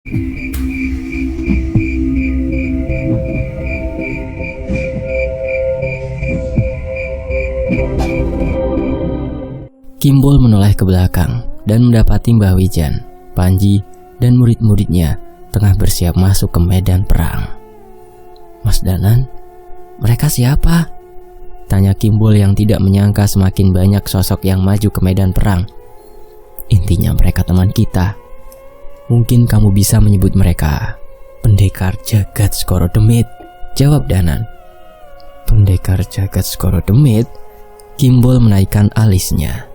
Kimbol menoleh ke belakang dan mendapati Mbah Wijan, Panji, dan murid-muridnya tengah bersiap masuk ke medan perang. "Mas Danan, mereka siapa?" tanya Kimbol yang tidak menyangka semakin banyak sosok yang maju ke medan perang. "Intinya mereka teman kita. Mungkin kamu bisa menyebut mereka Pendekar Jagat Skoro Demit," jawab Danan. "Pendekar Jagat Skoro Demit?" Kimbol menaikkan alisnya.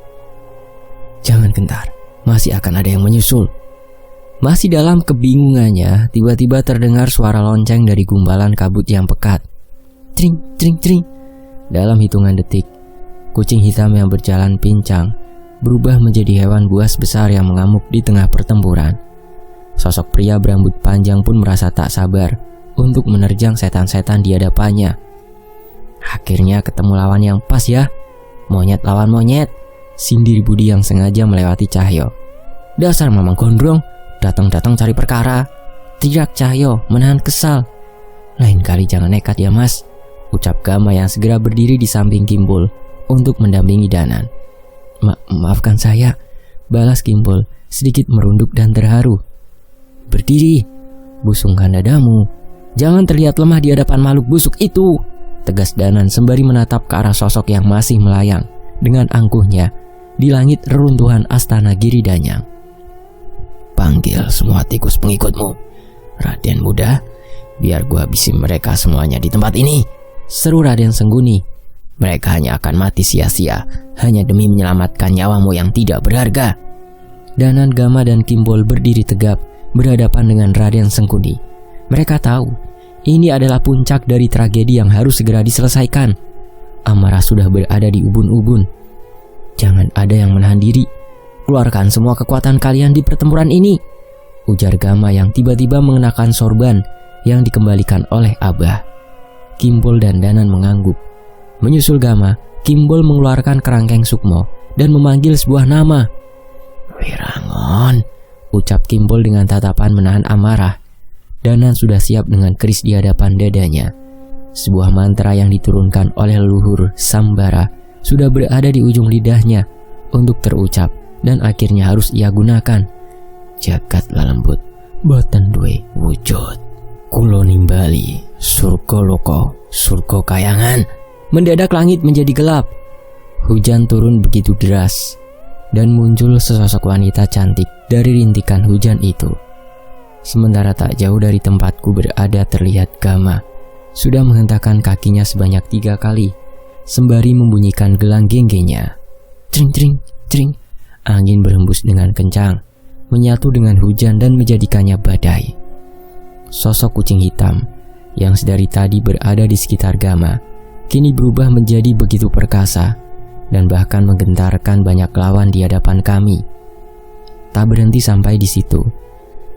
"Jangan gentar, masih akan ada yang menyusul." Masih dalam kebingungannya, tiba-tiba terdengar suara lonceng dari gumbalan kabut yang pekat. Tring, tring, tring. Dalam hitungan detik, kucing hitam yang berjalan pincang berubah menjadi hewan buas besar yang mengamuk di tengah pertempuran. Sosok pria berambut panjang pun merasa tak sabar untuk menerjang setan-setan di hadapannya. "Akhirnya ketemu lawan yang pas ya. Monyet lawan monyet," sindir Budi yang sengaja melewati Cahyo. "Dasar mamang gondrong, datang-datang cari perkara," teriak Cahyo menahan kesal. "Lain kali jangan nekat ya mas," ucap Gama yang segera berdiri di samping Kimbol untuk mendampingi Danan. Maafkan saya," balas Kimbol sedikit merunduk dan terharu. "Berdiri, busungkan dadamu. Jangan terlihat lemah di hadapan makhluk busuk itu," tegas Danan sembari menatap ke arah sosok yang masih melayang dengan angkuhnya di langit reruntuhan Astana Giri Danyang. "Panggil semua tikus pengikutmu, Raden Muda, biar gua habisin mereka semuanya di tempat ini," seru Raden Sengguni. "Mereka hanya akan mati sia-sia hanya demi menyelamatkan nyawamu yang tidak berharga." Danan, Gama, dan Kimbol berdiri tegap berhadapan dengan Raden Sengguni. Mereka tahu ini adalah puncak dari tragedi yang harus segera diselesaikan. Amarah sudah berada di ubun-ubun. "Jangan ada yang menahan diri. Keluarkan semua kekuatan kalian di pertempuran ini," ujar Gama yang tiba-tiba mengenakan sorban yang dikembalikan oleh Abah. Kimbol dan Danan mengangguk. Menyusul Gama, Kimbol mengeluarkan kerangkeng sukmo dan memanggil sebuah nama. "Wirangon," ucap Kimbol dengan tatapan menahan amarah. Danan sudah siap dengan keris di hadapan dadanya. Sebuah mantra yang diturunkan oleh leluhur Sambara sudah berada di ujung lidahnya untuk terucap dan akhirnya harus ia gunakan. "Jagat lalembut, boten duwe wujud. Kulo nimbali surga loko, surga kayangan." Mendadak langit menjadi gelap. Hujan turun begitu deras dan muncul sesosok wanita cantik dari rintikan hujan itu. Sementara tak jauh dari tempatku berada terlihat Gama sudah menghentakkan kakinya sebanyak 3 kali sembari membunyikan gelang genggenya. Tring tring tring. Angin berhembus dengan kencang, menyatu dengan hujan dan menjadikannya badai. Sosok kucing hitam yang sedari tadi berada di sekitar Gama kini berubah menjadi begitu perkasa dan bahkan menggentarkan banyak lawan di hadapan kami. Tak berhenti sampai di situ.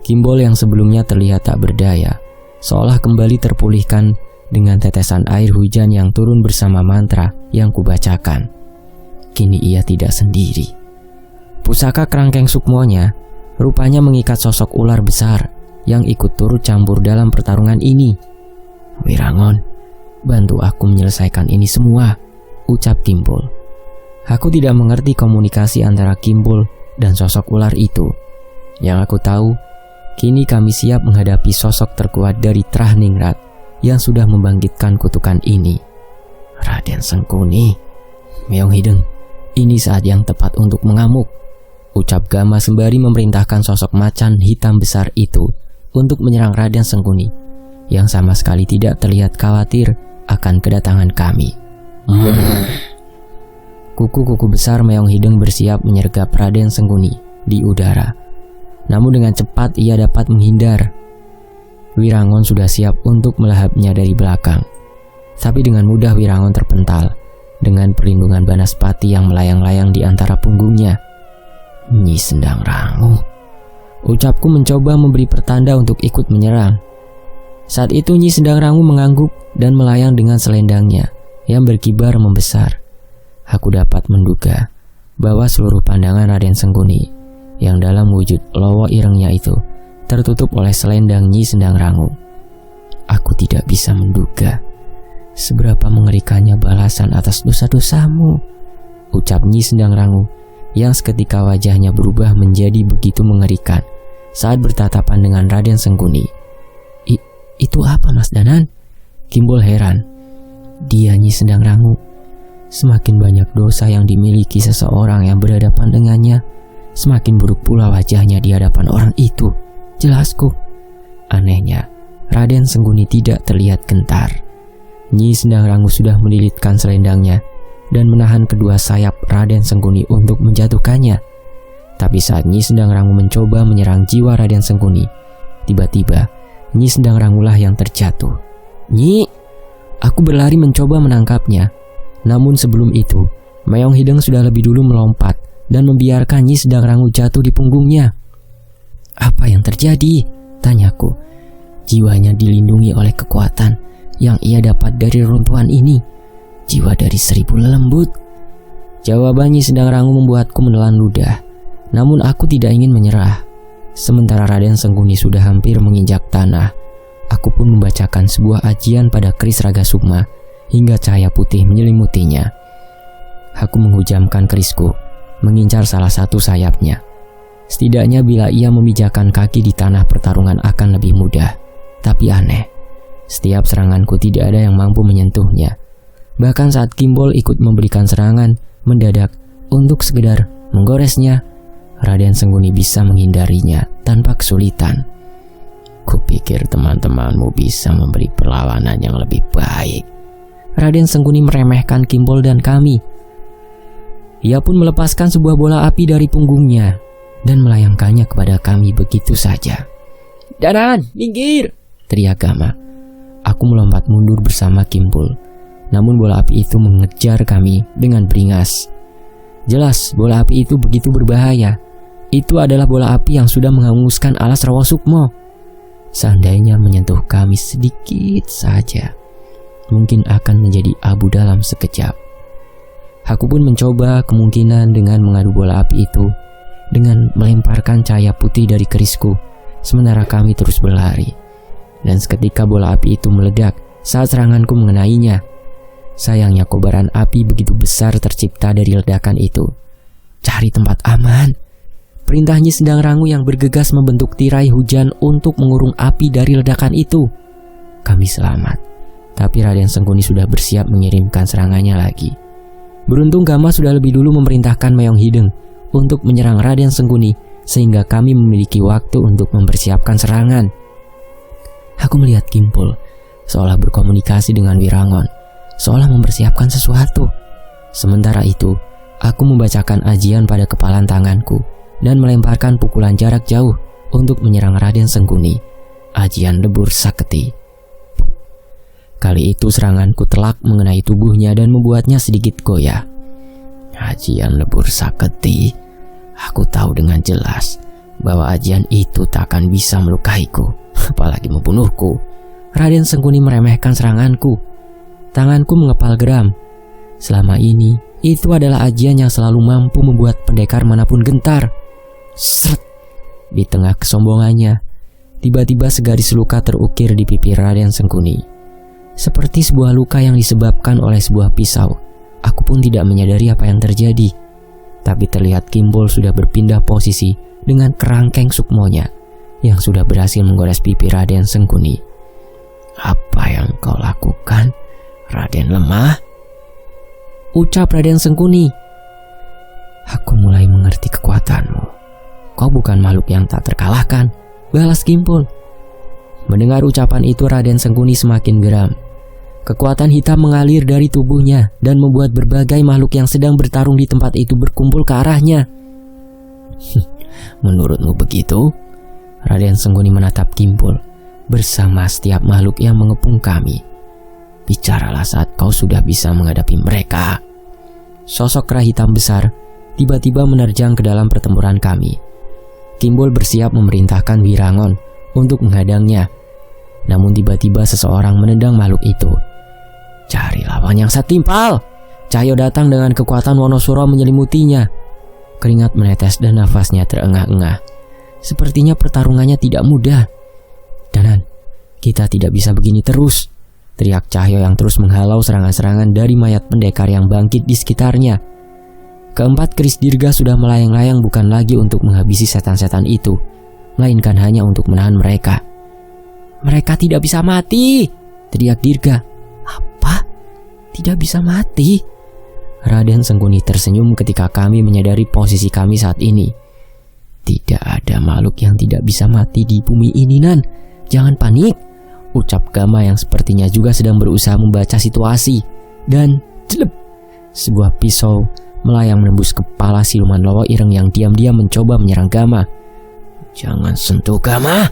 Kimbol yang sebelumnya terlihat tak berdaya seolah kembali terpulihkan dengan tetesan air hujan yang turun bersama mantra yang kubacakan. Kini ia tidak sendiri. Pusaka kerangkeng sukmonya rupanya mengikat sosok ular besar yang ikut turut campur dalam pertarungan ini. "Wirangon, bantu aku menyelesaikan ini semua," ucap Kimbol. Aku tidak mengerti komunikasi antara Kimbol dan sosok ular itu. Yang aku tahu, kini kami siap menghadapi sosok terkuat dari Trahningrat yang sudah membangkitkan kutukan ini. "Raden Sengkuni, Meong Hideng, ini saat yang tepat untuk mengamuk," ucap Gama sembari memerintahkan sosok macan hitam besar itu untuk menyerang Raden Sengkuni yang sama sekali tidak terlihat khawatir akan kedatangan kami. Kuku-kuku besar Meong Hideng bersiap menyergap Raden Sengkuni di udara. Namun dengan cepat ia dapat menghindar. Wirangon sudah siap untuk melahapnya dari belakang. Tapi dengan mudah Wirangon terpental dengan perlindungan Banaspati yang melayang-layang di antara punggungnya. "Nyi Sendang Rangu," ucapku mencoba memberi pertanda untuk ikut menyerang. Saat itu Nyi Sendang Rangu mengangguk dan melayang dengan selendangnya yang berkibar membesar. Aku dapat menduga bahwa seluruh pandangan Raden Sengkuni yang dalam wujud lowo irengnya itu tertutup oleh selendang Nyi Sendang Rangu. Aku tidak bisa menduga seberapa mengerikannya balasan atas dosa-dosamu, ucap Nyi Sendang Rangu yang seketika wajahnya berubah menjadi begitu mengerikan saat bertatapan dengan Raden Sengguni. Itu apa, Mas Danan? Kimbul heran. Dia Nyi Sendang Rangu. Semakin banyak dosa yang dimiliki seseorang yang berhadapan dengannya, semakin buruk pula wajahnya di hadapan orang itu. Jelasku. Anehnya, Raden Sengguni tidak terlihat gentar. Nyi Sendang Rangu sudah melilitkan selendangnya dan menahan kedua sayap Raden Sengguni untuk menjatuhkannya. Tapi saat Nyi Sendang Rangu mencoba menyerang jiwa Raden Sengguni, tiba-tiba Nyi Sendang Rangulah yang terjatuh. "Nyi!" Aku berlari mencoba menangkapnya. Namun sebelum itu, Mayong Hideng sudah lebih dulu melompat dan membiarkan Nyi Sendang Rangu jatuh di punggungnya. "Apa yang terjadi?" tanyaku. Jiwanya dilindungi oleh kekuatan yang ia dapat dari runtuhan ini. Jiwa dari 1000 lelembut. Jawaban Nyi Sendang Rangu membuatku menelan ludah. Namun aku tidak ingin menyerah. Sementara Raden Sengguni sudah hampir menginjak tanah, aku pun membacakan sebuah ajian pada keris Raga Sukma hingga cahaya putih menyelimutinya. Aku menghujamkan kerisku, mengincar salah satu sayapnya. Setidaknya bila ia memijakan kaki di tanah pertarungan akan lebih mudah. Tapi aneh, setiap seranganku tidak ada yang mampu menyentuhnya. Bahkan saat Kimbol ikut memberikan serangan mendadak untuk sekedar menggoresnya, Raden Sengguni bisa menghindarinya tanpa kesulitan. Kupikir teman-temanmu bisa memberi perlawanan yang lebih baik. Raden Sengguni meremehkan Kimbol dan kami. Ia pun melepaskan sebuah bola api dari punggungnya dan melayangkannya kepada kami begitu saja. "Danan, minggir!" teriak Gama. Aku melompat mundur bersama Kimbol. Namun bola api itu mengejar kami dengan beringas. Jelas bola api itu begitu berbahaya. Itu adalah bola api yang sudah menghanguskan alas Rawa Sukmo. Seandainya menyentuh kami sedikit saja, mungkin akan menjadi abu dalam sekejap. Aku pun mencoba kemungkinan dengan mengadu bola api itu dengan melemparkan cahaya putih dari kerisku, sementara kami terus berlari. Dan seketika bola api itu meledak saat seranganku mengenainya. Sayangnya kobaran api begitu besar tercipta dari ledakan itu. "Cari tempat aman," perintah Nyi Sendang Rangu yang bergegas membentuk tirai hujan untuk mengurung api dari ledakan itu. Kami selamat, tapi Raden Sengguni sudah bersiap mengirimkan serangannya lagi. Beruntung Gama sudah lebih dulu memerintahkan Mayong Hideng untuk menyerang Raden Sengguni, sehingga kami memiliki waktu untuk mempersiapkan serangan. Aku melihat Kimpul seolah berkomunikasi dengan Wirangon, seolah mempersiapkan sesuatu. Sementara itu, aku membacakan ajian pada kepalan tanganku dan melemparkan pukulan jarak jauh untuk menyerang Raden Sengguni. Ajian lebur saketi. Kali itu seranganku telak mengenai tubuhnya dan membuatnya sedikit goyah. Ajian lebur saketi. Aku tahu dengan jelas bahwa ajian itu tak akan bisa melukaiku, apalagi membunuhku. Raden Sengguni meremehkan seranganku. Tanganku mengepal geram. Selama ini, itu adalah ajian yang selalu mampu membuat pendekar manapun gentar. Sret! Di tengah kesombongannya, tiba-tiba segaris luka terukir di pipi Raden Sengguni. Seperti sebuah luka yang disebabkan oleh sebuah pisau. Aku pun tidak menyadari apa yang terjadi. Tapi terlihat Kimbol sudah berpindah posisi dengan kerangkeng sukmonya yang sudah berhasil menggores pipi Raden Sengguni. "Apa yang kau lakukan, Raden lemah?" ucap Raden Sengguni. "Aku mulai mengerti kekuatanmu. Kau bukan makhluk yang tak terkalahkan," balas Kimpul. Mendengar ucapan itu, Raden Sengguni semakin geram. Kekuatan hitam mengalir dari tubuhnya dan membuat berbagai makhluk yang sedang bertarung di tempat itu berkumpul ke arahnya. "Menurutmu begitu?" Raden Sengguni menatap Kimpul bersama setiap makhluk yang mengepung kami. "Bicaralah saat kau sudah bisa menghadapi mereka." Sosok kera hitam besar tiba-tiba menerjang ke dalam pertempuran kami. Kimbul bersiap memerintahkan Wirangon untuk menghadangnya. Namun tiba-tiba seseorang menendang makhluk itu. "Cari lawan yang setimpal!" Cahyo datang dengan kekuatan Wonosuro menyelimutinya. Keringat menetes dan nafasnya terengah-engah. Sepertinya pertarungannya tidak mudah. Danan, kita tidak bisa begini terus, teriak Cahyo yang terus menghalau serangan-serangan dari mayat pendekar yang bangkit di sekitarnya. Keempat keris dirga sudah melayang-layang bukan lagi untuk menghabisi setan-setan itu, melainkan hanya untuk menahan mereka. Mereka tidak bisa mati, teriak Dirga. Apa? Tidak bisa mati? Raden Sengkuni tersenyum ketika kami menyadari posisi kami saat ini. Tidak ada makhluk yang tidak bisa mati di bumi ini, Nan. Jangan panik, ucap Gama yang sepertinya juga sedang berusaha membaca situasi. Dan jelep, sebuah pisau melayang menembus kepala siluman Lowo Ireng yang diam-diam mencoba menyerang Gama. Jangan sentuh Gama,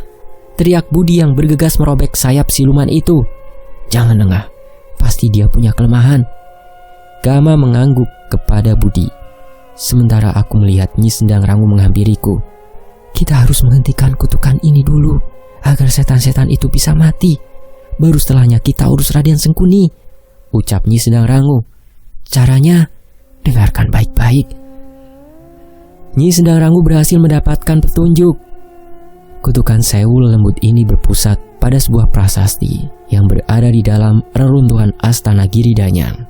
teriak Budi yang bergegas merobek sayap siluman itu. Jangan Nengah, pasti dia punya kelemahan. Gama mengangguk kepada Budi. Sementara aku melihat Nyi Sendang Rangu menghampiriku. Kita harus menghentikan kutukan ini dulu, agar setan-setan itu bisa mati. Baru setelahnya kita urus Raden Sengkuni, ucap Nyi Sendang Rangu. Caranya, dengarkan baik-baik. Nyi Sendang Rangu berhasil mendapatkan petunjuk. Kutukan Sewu lembut ini berpusat pada sebuah prasasti yang berada di dalam reruntuhan Astana Giri Danyang.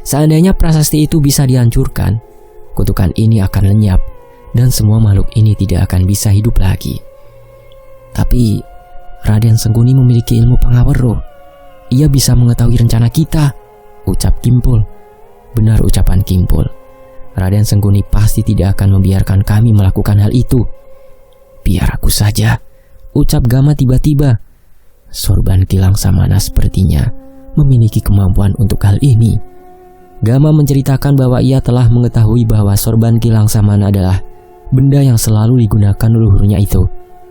Seandainya prasasti itu bisa dihancurkan, kutukan ini akan lenyap dan semua makhluk ini tidak akan bisa hidup lagi. Tapi Raden Sengkuni memiliki ilmu pengawero. Ia bisa mengetahui rencana kita, ucap Kimpul. Benar ucapan Kimpul. Raden Sengkuni pasti tidak akan membiarkan kami melakukan hal itu. Biar aku saja, ucap Gama tiba-tiba. Sorban Kilang Samana sepertinya memiliki kemampuan untuk hal ini. Gama menceritakan bahwa ia telah mengetahui bahwa sorban Kilang Samana adalah benda yang selalu digunakan leluhurnya itu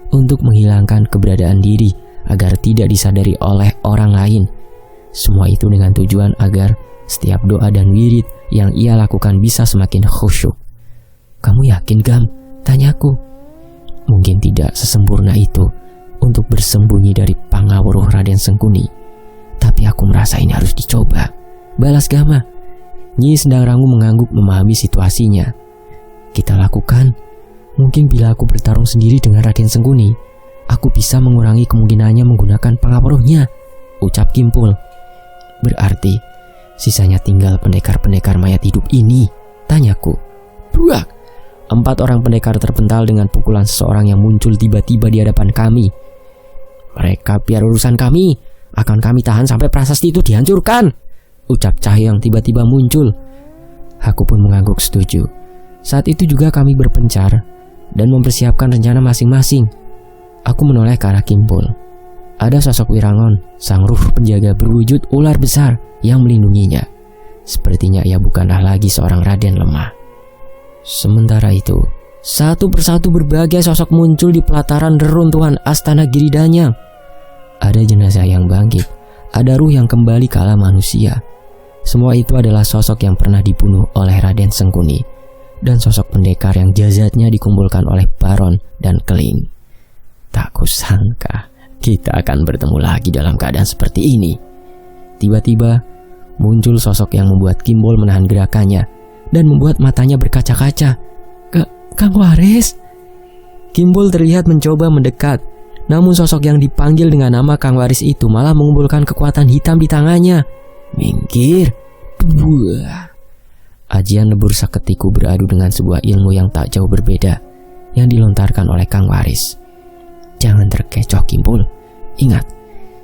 untuk menghilangkan keberadaan diri agar tidak disadari oleh orang lain. Semua itu dengan tujuan agar setiap doa dan wirid yang ia lakukan bisa semakin khusyuk. Kamu yakin, Gam? Tanyaku. Mungkin tidak sesempurna itu untuk bersembunyi dari pangawruh Raden Sengkuni, tapi aku merasa ini harus dicoba, balas Gama. Nyi Sendang Rangu mengangguk memahami situasinya. Kita lakukan. Mungkin bila aku bertarung sendiri dengan Raden Sengkuni, aku bisa mengurangi kemungkinannya menggunakan pengawruhnya, ucap Kimpul. Berarti sisanya tinggal pendekar-pendekar mayat hidup ini, tanyaku. Buak! 4 orang pendekar terpental dengan pukulan seseorang yang muncul tiba-tiba di hadapan kami. Mereka biar urusan kami, akan kami tahan sampai prasasti itu dihancurkan, ucap Cahyo yang tiba-tiba muncul. Aku pun mengangguk setuju. Saat itu juga kami berpencar dan mempersiapkan rencana masing-masing. Aku menoleh ke arah Kimpul. Ada sosok Wirangon, sang ruh penjaga berwujud ular besar yang melindunginya. Sepertinya ia bukanlah lagi seorang raden lemah. Sementara itu, satu persatu berbagai sosok muncul di pelataran reruntuhan Astana Giri Danyang. Ada jenazah yang bangkit, ada ruh yang kembali ke alam manusia. Semua itu adalah sosok yang pernah dibunuh oleh Raden Sengkuni dan sosok pendekar yang jasadnya dikumpulkan oleh Baron dan Keling. Tak kusangka kita akan bertemu lagi dalam keadaan seperti ini. Tiba-tiba muncul sosok yang membuat Kimbol menahan gerakannya dan membuat matanya berkaca-kaca. Kang Waris. Kimbol terlihat mencoba mendekat, namun sosok yang dipanggil dengan nama Kang Waris itu malah mengumpulkan kekuatan hitam di tangannya. Minggir. Buah. Ajian lebur saketiku beradu dengan sebuah ilmu yang tak jauh berbeda yang dilontarkan oleh Kang Waris. Jangan terkecoh, Kimpul. Ingat,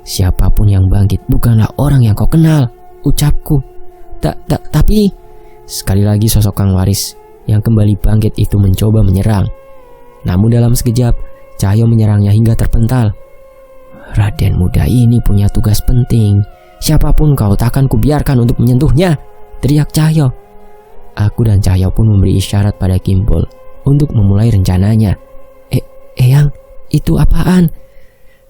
siapapun yang bangkit bukanlah orang yang kau kenal, ucapku. Tapi sekali lagi sosok Kang Waris yang kembali bangkit itu mencoba menyerang. Namun dalam sekejap, Cahyo menyerangnya hingga terpental. Raden muda ini punya tugas penting. Siapapun kau takkan kubiarkan untuk menyentuhnya, teriak Cahyo. Aku dan Cahyo pun memberi isyarat pada Kimpul untuk memulai rencananya. Eyang, itu apaan?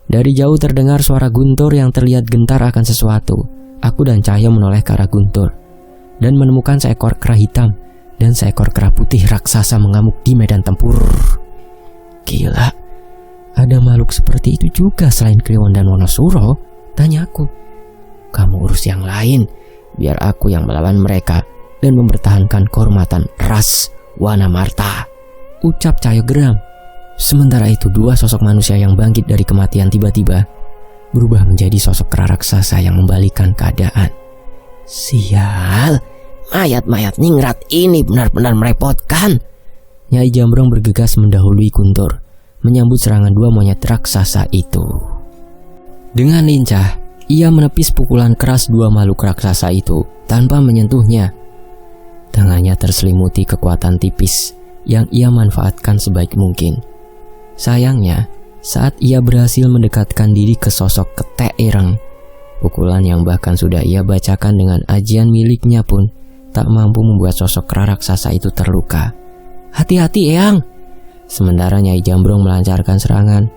Dari jauh terdengar suara Guntur yang terlihat gentar akan sesuatu. Aku dan Cahyo menoleh ke arah Guntur dan menemukan seekor kera hitam dan seekor kera putih raksasa mengamuk di medan tempur. Gila, ada makhluk seperti itu juga selain Kliwon dan Wonosuro, tanyaku. Kamu urus yang lain, biar aku yang melawan mereka dan mempertahankan kehormatan ras Wanamarta, ucap Cahyo geram. Sementara itu, dua sosok manusia yang bangkit dari kematian tiba-tiba berubah menjadi sosok kera raksasa yang membalikkan keadaan. Sial, mayat-mayat ningrat ini benar-benar merepotkan. Nyai Jambrong bergegas mendahului Guntur, menyambut serangan dua monyet raksasa itu. Dengan lincah, ia menepis pukulan keras dua makhluk raksasa itu tanpa menyentuhnya. Tangannya terselimuti kekuatan tipis yang ia manfaatkan sebaik mungkin. Sayangnya, saat ia berhasil mendekatkan diri ke sosok Ketek Ireng, pukulan yang bahkan sudah ia bacakan dengan ajian miliknya pun tak mampu membuat sosok kera raksasa itu terluka. Hati-hati, Eyang! Sementara Nyai Jambrong melancarkan serangan,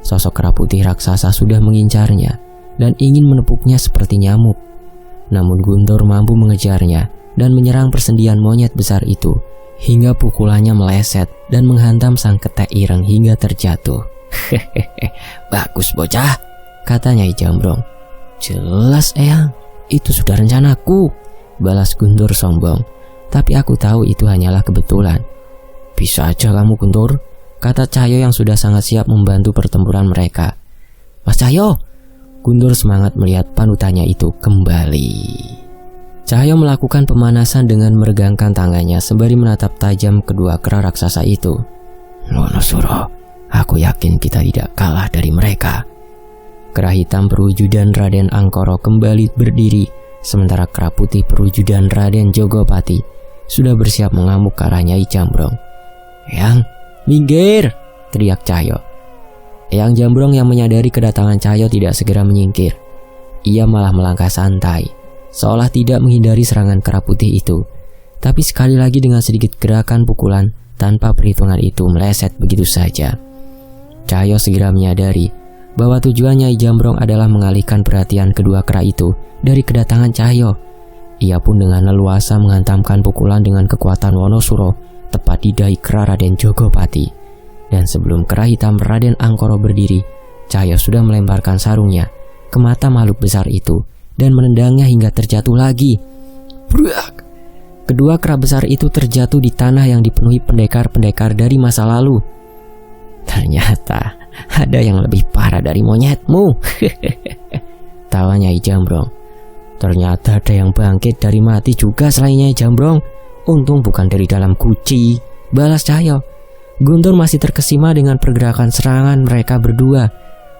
sosok kera putih raksasa sudah mengincarnya dan ingin menepuknya seperti nyamuk. Namun Guntur mampu mengejarnya dan menyerang persendian monyet besar itu hingga pukulannya meleset dan menghantam sang Ketek Ireng hingga terjatuh. Hehehe, bagus bocah, kata Nyai Jambrong. Jelas, Eyang, itu sudah rencanaku, balas Guntur sombong. Tapi aku tahu itu hanyalah kebetulan. Bisa aja kamu, Guntur, kata Cahyo yang sudah sangat siap membantu pertempuran mereka. Mas Cahyo, Guntur semangat melihat panutannya itu kembali. Cahyo melakukan pemanasan dengan meregangkan tangannya sembari menatap tajam kedua kera raksasa itu. Wonosuro, aku yakin kita tidak kalah dari mereka. Kera hitam perwujudan Raden Angkoro kembali berdiri, sementara kera putih perwujudan Raden Jogopati sudah bersiap mengamuk ke arah Nyai Jambrong. Eyang, minggir, teriak Cahyo. Eyang Jambrong yang menyadari kedatangan Cahyo tidak segera menyingkir. Ia malah melangkah santai, seolah tidak menghindari serangan kera putih itu. Tapi sekali lagi dengan sedikit gerakan pukulan tanpa perhitungan itu meleset begitu saja. Cahyo segera menyadari bahwa tujuan Nyai Jambrong adalah mengalihkan perhatian kedua kera itu dari kedatangan Cahyo. Ia pun dengan leluasa menghantamkan pukulan dengan kekuatan Wonosuro tepat di dahi kera Raden Jogopati. Dan sebelum kera hitam Raden Angkoro berdiri, Cahyo sudah melemparkan sarungnya ke mata makhluk besar itu dan menendangnya hingga terjatuh lagi. Brak! Kedua kera besar itu terjatuh di tanah yang dipenuhi pendekar-pendekar dari masa lalu. Ternyata ada yang lebih parah dari monyetmu. Tawa Nyai Jambrong. Ternyata ada yang bangkit dari mati juga selain Nyai Jambrong. Untung bukan dari dalam guci, balas Cahyo. Guntur masih terkesima dengan pergerakan serangan mereka berdua,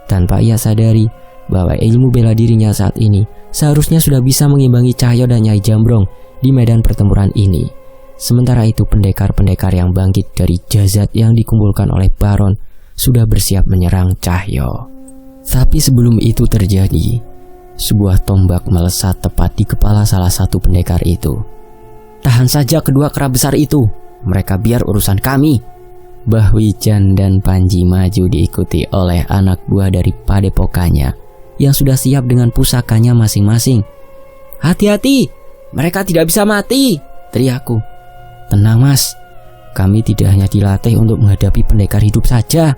tanpa ia sadari bahwa ilmu bela dirinya saat ini seharusnya sudah bisa mengimbangi Cahyo dan Nyai Jambrong di medan pertempuran ini. Sementara itu pendekar-pendekar yang bangkit dari jasad yang dikumpulkan oleh Baron sudah bersiap menyerang Cahyo. Tapi sebelum itu terjadi, sebuah tombak melesat tepat di kepala salah satu pendekar itu. Tahan saja kedua kera besar itu, mereka biar urusan kami. Bahwijan dan Panji maju diikuti oleh anak buah dari padepokannya yang sudah siap dengan pusakanya masing-masing. Hati-hati, mereka tidak bisa mati, teriakku. Tenang mas, kami tidak hanya dilatih untuk menghadapi pendekar hidup saja,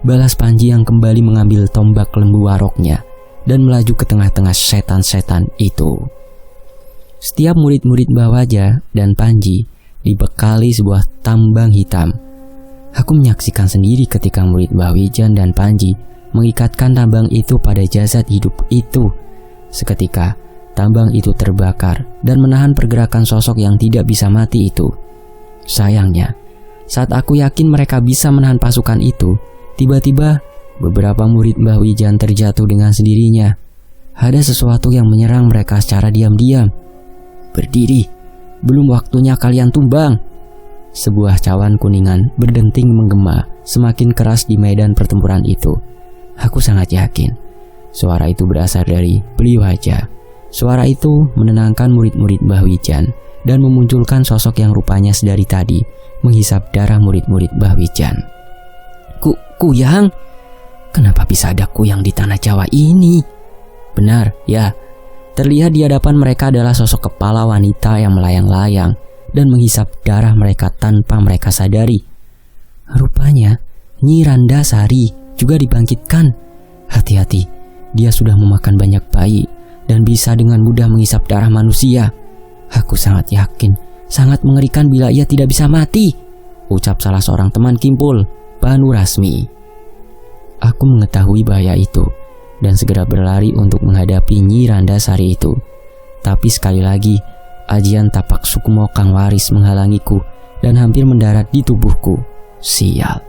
balas Panji yang kembali mengambil tombak lembu waroknya dan melaju ke tengah-tengah setan-setan itu. Setiap murid-murid Bawaja dan Panji dibekali sebuah tambang hitam. Aku menyaksikan sendiri ketika murid Bahwijan dan Panji mengikatkan tambang itu pada jasad hidup itu. Seketika, tambang itu terbakar dan menahan pergerakan sosok yang tidak bisa mati itu. Sayangnya, saat aku yakin mereka bisa menahan pasukan itu, tiba-tiba beberapa murid Bahwijan terjatuh dengan sendirinya. Ada sesuatu yang menyerang mereka secara diam-diam. Berdiri, belum waktunya kalian tumbang. Sebuah cawan kuningan berdenting menggema semakin keras di medan pertempuran itu. Aku sangat yakin suara itu berasal dari Beliwaja. Suara itu menenangkan murid-murid Bahwijan dan memunculkan sosok yang rupanya sedari tadi menghisap darah murid-murid Bahwijan. Kuyang? Kenapa bisa ada kuyang di tanah Jawa ini? Benar, ya. Terlihat di hadapan mereka adalah sosok kepala wanita yang melayang-layang dan menghisap darah mereka tanpa mereka sadari. Rupanya Nyi Randasari juga dibangkitkan. Hati-hati, dia sudah memakan banyak bayi dan bisa dengan mudah menghisap darah manusia. Aku sangat yakin, sangat mengerikan bila ia tidak bisa mati, ucap salah seorang teman Kimpul. Panurasmi. Aku mengetahui bahaya itu dan segera berlari untuk menghadapi Nyi Randasari itu. Tapi sekali lagi, ajian tapak sukmo Kang Waris menghalangiku dan hampir mendarat di tubuhku. Sial.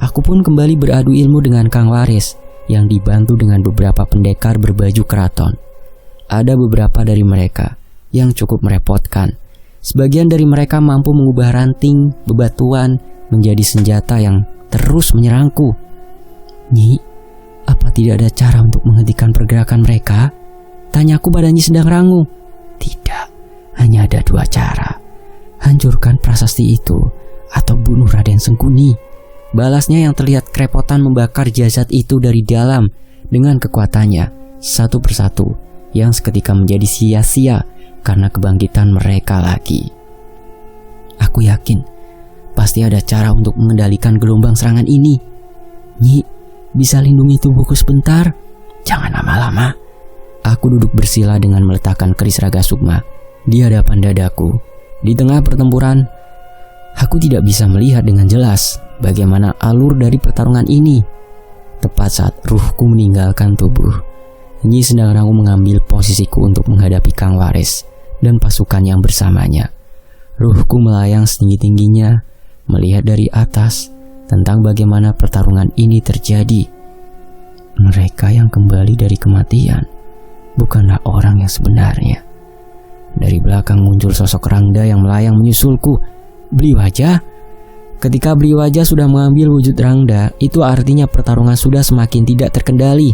Aku pun kembali beradu ilmu dengan Kang Waris yang dibantu dengan beberapa pendekar berbaju keraton. Ada beberapa dari mereka yang cukup merepotkan. Sebagian dari mereka mampu mengubah ranting, bebatuan menjadi senjata yang terus menyerangku. Nyi, apa tidak ada cara untuk menghentikan pergerakan mereka? Tanyaku pada Nyi Sendang Rangu. Tidak, hanya ada 2 cara. Hancurkan prasasti itu atau bunuh Raden Sengkuni. Balasnya yang terlihat kerepotan membakar jasad itu dari dalam dengan kekuatannya satu persatu yang seketika menjadi sia-sia karena kebangkitan mereka lagi. Aku yakin pasti ada cara untuk mengendalikan gelombang serangan ini. Nyi, bisa lindungi tubuhku sebentar? Jangan lama-lama. Aku duduk bersila dengan meletakkan keris Raga Sukma di hadapan dadaku. Di tengah pertempuran, aku tidak bisa melihat dengan jelas bagaimana alur dari pertarungan ini. Tepat saat ruhku meninggalkan tubuh, Nyi Sendang Rangu mengambil posisiku untuk menghadapi Kang Waris dan pasukan yang bersamanya. Ruhku melayang setinggi-tingginya, melihat dari atas tentang bagaimana pertarungan ini terjadi. Mereka yang kembali dari kematian bukanlah orang yang sebenarnya. Dari belakang muncul sosok Rangda yang melayang menyusulku. Beli Wajah. Ketika Beli Wajah sudah mengambil wujud Rangda, itu artinya pertarungan sudah semakin tidak terkendali.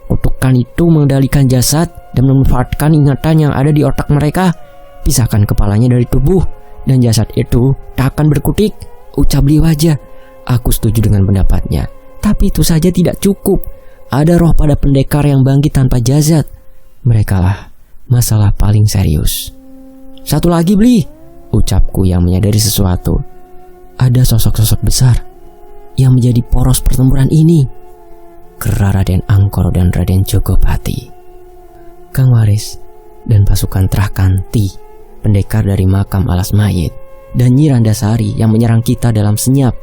Kutukan itu mengendalikan jasad dan memanfaatkan ingatan yang ada di otak mereka. Pisahkan kepalanya dari tubuh dan jasad itu tak akan berkutik, ucap Beli Wajah. Aku setuju dengan pendapatnya, tapi itu saja tidak cukup. Ada roh pada pendekar yang bangkit tanpa jasad. Merekalah masalah paling serius. Satu lagi, Beli, ucapku yang menyadari sesuatu. Ada sosok-sosok besar yang menjadi poros pertempuran ini. Kera Raden Angkor dan Raden Jogopati. Kang Waris dan pasukan Trakanti, pendekar dari makam Alas Mayit, dan Nyi Randasari yang menyerang kita dalam senyap.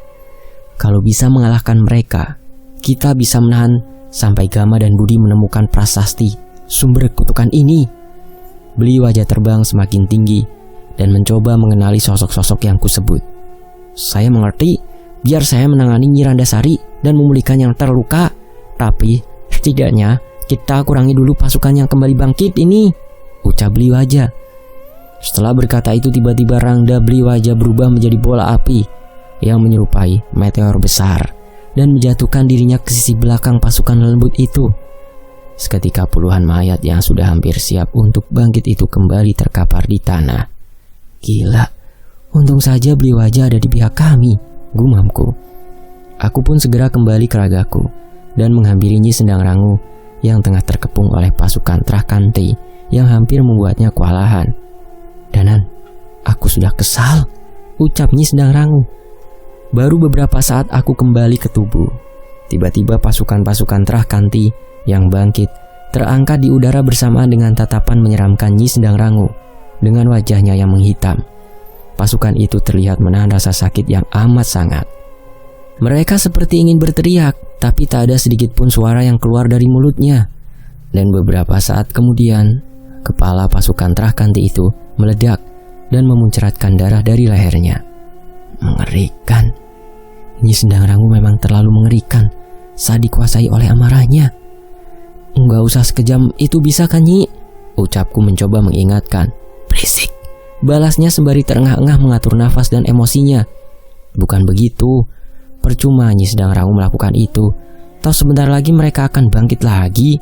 Kalau bisa mengalahkan mereka, kita bisa menahan sampai Gama dan Budi menemukan prasasti sumber kutukan ini. Beli Wajah terbang semakin tinggi dan mencoba mengenali sosok-sosok yang kusebut. Saya mengerti, biar saya menangani Nyi Randasari dan memulihkan yang terluka. Tapi setidaknya kita kurangi dulu pasukan yang kembali bangkit ini, ucap Beli Wajah. Setelah berkata itu, tiba-tiba Rangda Beli Wajah berubah menjadi bola api yang menyerupai meteor besar dan menjatuhkan dirinya ke sisi belakang pasukan lembut itu. Seketika puluhan mayat yang sudah hampir siap untuk bangkit itu kembali terkapar di tanah. Gila, untung saja Beli Wajah ada di pihak kami, gumamku. Aku pun segera kembali ke ragaku dan menghampiri Nyi Sendang Rangu yang tengah terkepung oleh pasukan Trakanti yang hampir membuatnya kewalahan. Danan, aku sudah kesal, ucap Nyi Sendang Rangu. Baru beberapa saat aku kembali ke tubuh, tiba-tiba pasukan-pasukan Trakanti yang bangkit terangkat di udara bersamaan dengan tatapan menyeramkan Nyi Sendang Rangu dengan wajahnya yang menghitam. Pasukan itu terlihat menahan rasa sakit yang amat sangat. Mereka seperti ingin berteriak, tapi tak ada sedikit pun suara yang keluar dari mulutnya. Dan beberapa saat kemudian, kepala pasukan Trakanti itu meledak dan memuncratkan darah dari lehernya. Mengerikan. Nyi Sendang Rangu memang terlalu mengerikan saat dikuasai oleh amarahnya. Enggak usah sekejam itu bisa kan, Nyi? Ucapku mencoba mengingatkan. Berisik, balasnya sembari terengah-engah mengatur nafas dan emosinya. Bukan begitu, percuma Nyi Sendang Rangu melakukan itu. Toh sebentar lagi mereka akan bangkit lagi.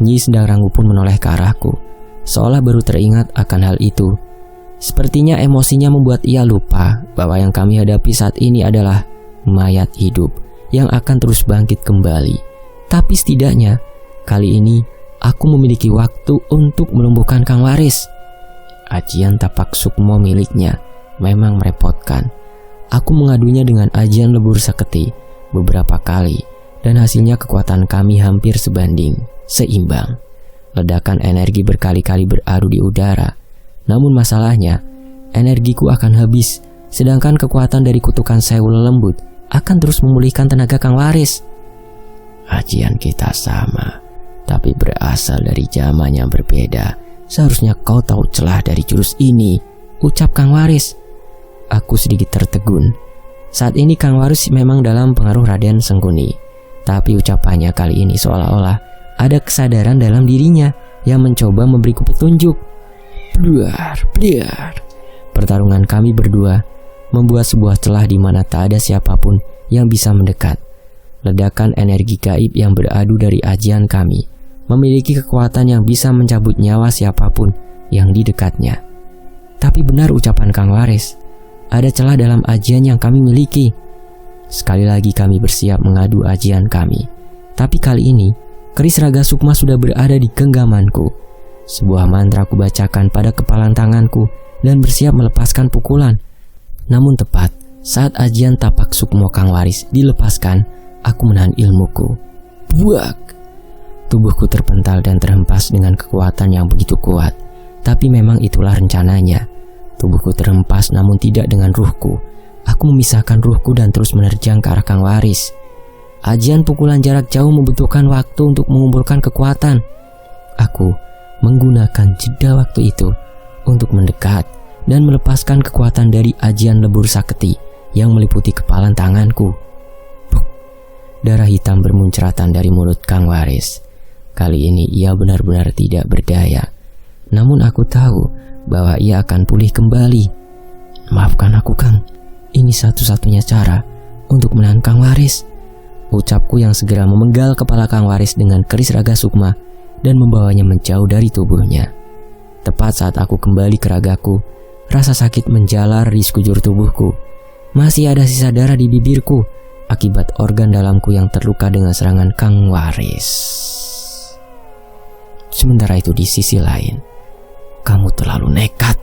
Nyi Sendang Rangu pun menoleh ke arahku, seolah baru teringat akan hal itu. Sepertinya emosinya membuat ia lupa bahwa yang kami hadapi saat ini adalah mayat hidup yang akan terus bangkit kembali. Tapi setidaknya kali ini aku memiliki waktu untuk melumpuhkan Kang Waris. Ajian tapak sukmo miliknya memang merepotkan. Aku mengadunya dengan ajian lebur saketi beberapa kali dan hasilnya kekuatan kami hampir seimbang. Ledakan energi berkali-kali beradu di udara. Namun masalahnya, energiku akan habis, sedangkan kekuatan dari kutukan Sewu Lembut akan terus memulihkan tenaga Kang Waris. Ajian kita sama, tapi berasal dari zaman yang berbeda. Seharusnya kau tahu celah dari jurus ini, ucap Kang Waris. Aku sedikit tertegun. Saat ini Kang Waris memang dalam pengaruh Raden Sengkuni, tapi ucapannya kali ini seolah-olah ada kesadaran dalam dirinya yang mencoba memberiku petunjuk. Bluar, bluar. Pertarungan kami berdua membuat sebuah celah di mana tak ada siapapun yang bisa mendekat. Ledakan energi gaib yang beradu dari ajian kami memiliki kekuatan yang bisa mencabut nyawa siapapun yang di dekatnya. Tapi benar ucapan Kang Waris, ada celah dalam ajian yang kami miliki. Sekali lagi kami bersiap mengadu ajian kami. Tapi kali ini, keris raga sukma sudah berada di genggamanku. Sebuah mantra ku bacakan pada kepalan tanganku dan bersiap melepaskan pukulan. Namun tepat saat ajian tapak sukmo Kang Waris dilepaskan, aku menahan ilmuku. Buak! Tubuhku terpental dan terhempas dengan kekuatan yang begitu kuat. Tapi memang itulah rencananya. Tubuhku terhempas namun tidak dengan ruhku. Aku memisahkan ruhku dan terus menerjang ke arah Kang Waris. Ajian pukulan jarak jauh membutuhkan waktu untuk mengumpulkan kekuatan. Aku menggunakan jeda waktu itu untuk mendekat dan melepaskan kekuatan dari ajian lebur saketi yang meliputi kepalan tanganku. Puk. Darah hitam bermunceratan dari mulut Kang Waris. Kali ini ia benar-benar tidak berdaya. Namun aku tahu bahwa ia akan pulih kembali. Maafkan aku, Kang. Ini satu-satunya cara untuk menahan Kang Waris, ucapku yang segera memenggal kepala Kang Waris dengan keris raga sukma dan membawanya menjauh dari tubuhnya. Tepat saat aku kembali ke ragaku, rasa sakit menjalar di sekujur tubuhku. Masih ada sisa darah di bibirku akibat organ dalamku yang terluka dengan serangan Kang Waris. Sementara itu di sisi lain, kamu terlalu nekat,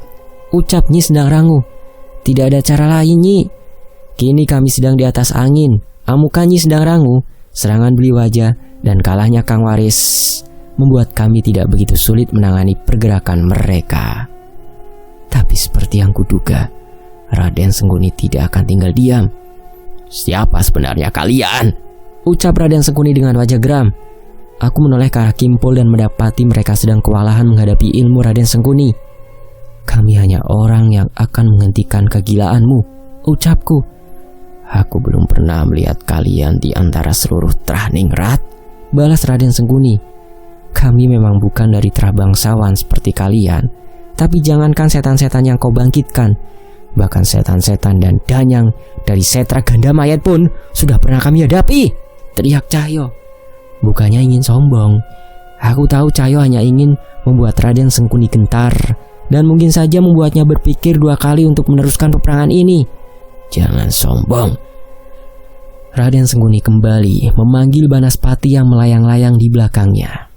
ucap Nyi sedang rangu. Tidak ada cara lain, Nyi. Kini kami sedang di atas angin. Amukan Nyi sedang rangu. Serangan beli wajah dan kalahnya Kang Waris membuat kami tidak begitu sulit menangani pergerakan mereka. Tapi seperti yang kuduga, Raden Sengkuni tidak akan tinggal diam. Siapa sebenarnya kalian? Ucap Raden Sengkuni dengan wajah geram. Aku menoleh ke arah Kimpul dan mendapati mereka sedang kewalahan menghadapi ilmu Raden Sengkuni. Kami hanya orang yang akan menghentikan kegilaanmu, ucapku. Aku belum pernah melihat kalian di antara seluruh Trahningrat, balas Raden Sengkuni. Kami memang bukan dari Trah bangsawan seperti kalian, tapi jangankan setan-setan yang kau bangkitkan, bahkan setan-setan dan danyang dari Setra Ganda Mayat pun sudah pernah kami hadapi, teriak Cahyo. Bukannya ingin sombong, aku tahu Cahyo hanya ingin membuat Raden Sengkuni gentar dan mungkin saja membuatnya berpikir dua kali untuk meneruskan peperangan ini. Jangan sombong. Raden Sengkuni kembali memanggil Banaspati yang melayang-layang di belakangnya.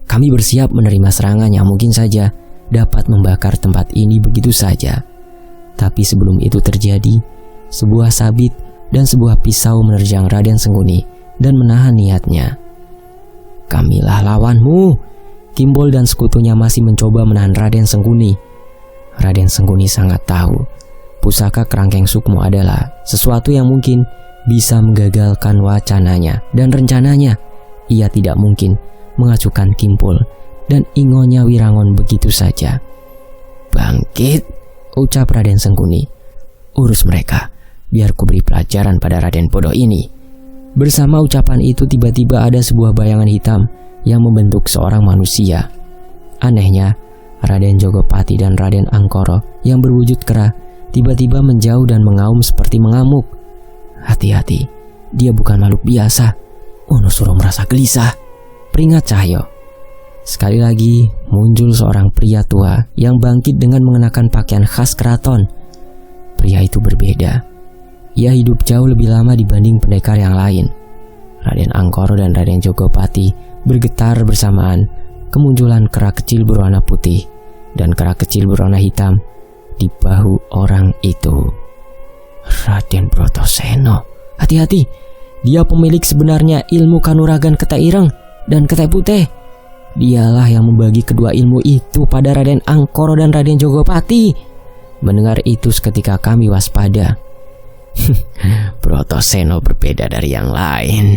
Kami bersiap menerima serangan yang mungkin saja dapat membakar tempat ini begitu saja. Tapi sebelum itu terjadi, sebuah sabit dan sebuah pisau menerjang Raden Sengkuni dan menahan niatnya. Kamilah lawanmu. Kimbol dan sekutunya masih mencoba menahan Raden Sengkuni. Raden Sengkuni sangat tahu pusaka kerangkeng sukmo adalah sesuatu yang mungkin bisa menggagalkan wacananya dan rencananya. Ia tidak mungkin mengacukan Kimpul dan ingonya Wirangon begitu saja. Bangkit, ucap Raden Sengkuni. Urus mereka, biar ku beri pelajaran pada Raden bodoh ini. Bersama ucapan itu tiba-tiba ada sebuah bayangan hitam yang membentuk seorang manusia. Anehnya, Raden Jogopati dan Raden Angkoro yang berwujud kera tiba-tiba menjauh dan mengaum seperti mengamuk. Hati-hati, dia bukan makhluk biasa. Wonosuro merasa gelisah, peringat Cahyo. Sekali lagi muncul seorang pria tua yang bangkit dengan mengenakan pakaian khas keraton. Pria itu berbeda. Ia hidup jauh lebih lama dibanding pendekar yang lain. Raden Angkoro dan Raden Jogopati bergetar bersamaan kemunculan kera kecil berwarna putih dan kera kecil berwarna hitam di bahu orang itu. Raden Brotoseno. Hati-hati, dia pemilik sebenarnya ilmu kanuragan Ketek Ireng dan Ketek Putih. Dialah yang membagi kedua ilmu itu pada Raden Angkoro dan Raden Jogopati. Mendengar itu seketika kami waspada. Brotoseno berbeda dari yang lain.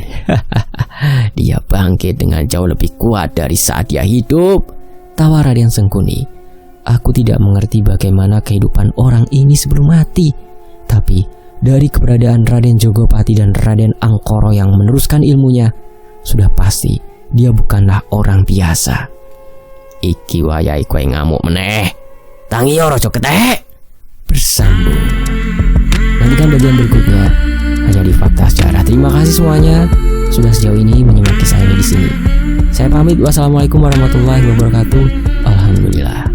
Dia bangkit dengan jauh lebih kuat dari saat dia hidup, tawa Raden Sengkuni. Aku tidak mengerti bagaimana kehidupan orang ini sebelum mati, tapi dari keberadaan Raden Jogopati dan Raden Angkoro yang meneruskan ilmunya, sudah pasti dia bukanlah orang biasa. Iki wayai kowe ngamuk meneh. Tangi ora aja ketek. Bersambung. Nantikan bagian berikutnya hanya di Fakta Sejarah. Terima kasih semuanya sudah sejauh ini menyimak kisah ini di sini. Saya pamit. Wassalamualaikum warahmatullahi wabarakatuh. Alhamdulillah.